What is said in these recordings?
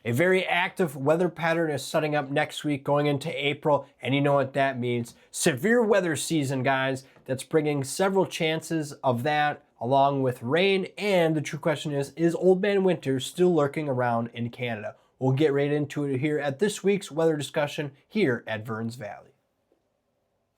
A very active weather pattern is setting up next week going into April, and you know what that means. Severe weather season, guys. That's bringing several chances of that along with rain, and the true question is Old Man Winter still lurking around in Canada? We'll get right into it here at this week's weather discussion here at Verns Valley.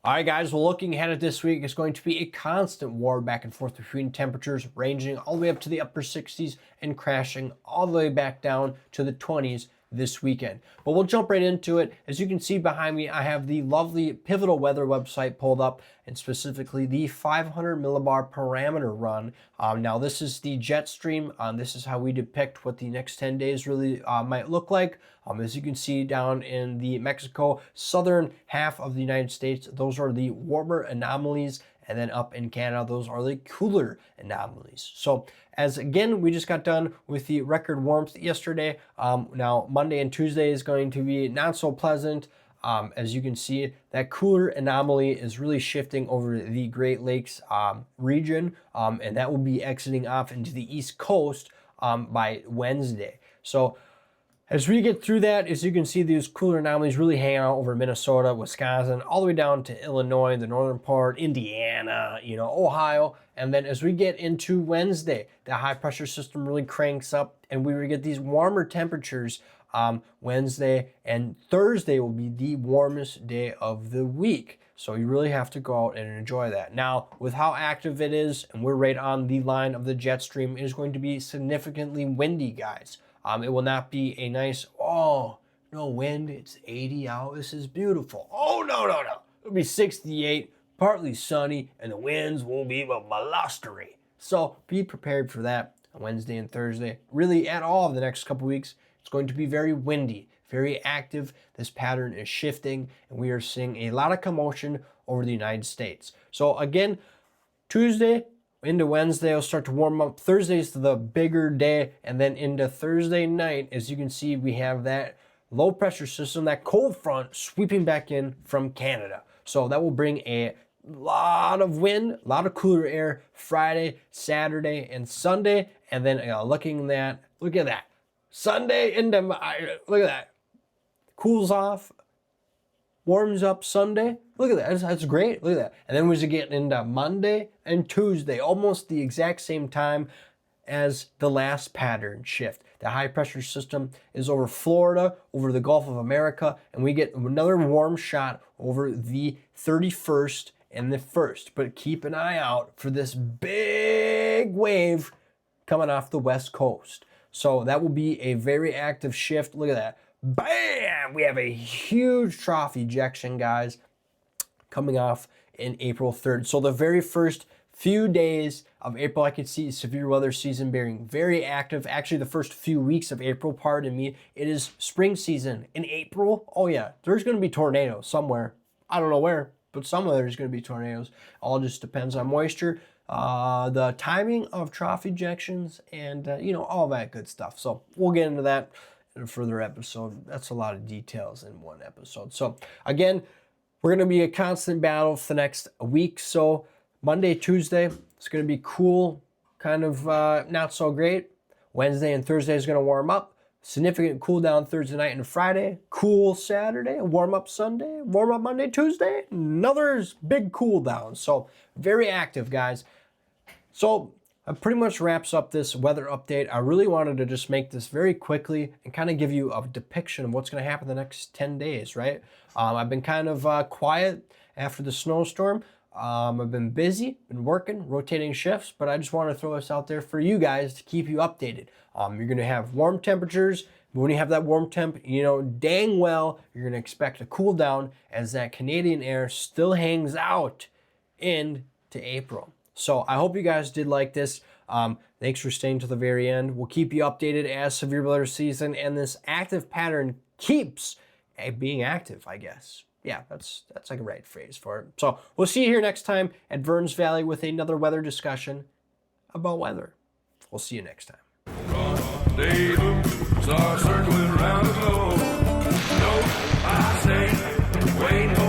All right, guys, well, looking ahead at this week, it's going to be a constant war back and forth between temperatures ranging all the way up to the upper 60s and crashing all the way back down to the 20s this weekend. But we'll jump right into it. As you can see behind me, I have the lovely Pivotal Weather website pulled up, and specifically the 500 millibar parameter run. Now, this is the jet stream. This is how we depict what the next 10 days really might look like. As you can see down in the Mexico southern half of the United States, those are the warmer anomalies. And then up in Canada, those are the cooler anomalies. So as again, we just got done with the record warmth yesterday. Now Monday and Tuesday is going to be not so pleasant. As you can see, that cooler anomaly is really shifting over the Great Lakes region. And that will be exiting off into the East Coast by Wednesday. So as we get through that, as you can see, these cooler anomalies really hang out over Minnesota, Wisconsin, all the way down to Illinois, the northern part, Indiana, Ohio. And then as we get into Wednesday, the high pressure system really cranks up and we will get these warmer temperatures. Wednesday and Thursday will be the warmest day of the week. So you really have to go out and enjoy that. Now, with how active it is, and we're right on the line of the jet stream, it is going to be significantly windy, guys. It will not be a nice, oh, no wind, it's 80 out, this is beautiful. Oh, no. It'll be 68, partly sunny, and the winds will be blustery. So be prepared for that on Wednesday and Thursday. Really, at all of the next couple weeks, it's going to be very windy, very active. This pattern is shifting, and we are seeing a lot of commotion over the United States. So again, Tuesday into Wednesday, will start to warm up. Thursday's the bigger day, and then into Thursday night, as you can see, we have that low pressure system, that cold front sweeping back in from Canada. So that will bring a lot of wind, a lot of cooler air Friday, Saturday, and Sunday. And then look at that. Sunday into, look at that. Cools off, warms up Sunday. Look at that, that's great, look at that. And then we get into Monday and Tuesday, almost the exact same time as the last pattern shift. The high pressure system is over Florida, over the Gulf of America, and we get another warm shot over the 31st and the 1st. But keep an eye out for this big wave coming off the West Coast. So that will be a very active shift. Look at that. Bam! We have a huge trough ejection, guys, coming off in April 3rd. So the very first few days of April, I could see severe weather season being very active. Actually, the first few weeks of April, pardon me, it is spring season. In April, oh yeah, there's going to be tornadoes somewhere. I don't know where, but somewhere there's going to be tornadoes. All just depends on moisture, the timing of trough ejections, and all that good stuff. So we'll get into that in a further episode. That's a lot of details in one episode. So again, we're going to be a constant battle for the next week. So Monday, Tuesday, it's going to be cool, kind of not so great. Wednesday and Thursday is going to warm up. Significant cool down Thursday night and Friday. Cool Saturday, warm up Sunday, warm up Monday, Tuesday. Another big cool down. So very active, guys. So that pretty much wraps up this weather update. I really wanted to just make this very quickly and kind of give you a depiction of what's going to happen the next 10 days, right? I've been kind of quiet after the snowstorm. I've been busy, been working, rotating shifts, but I just want to throw this out there for you guys to keep you updated. You're going to have warm temperatures. When you have that warm temp, dang well, you're going to expect a cool down as that Canadian air still hangs out into April. So I hope you guys did like this. Thanks for staying to the very end. We'll keep you updated as severe weather season and this active pattern keeps being active, I guess. Yeah, that's like a right phrase for it. So we'll see you here next time at Verns Valley with another weather discussion about weather. We'll see you next time. Rendezvous, stars circling around the globe. No, I say, wait.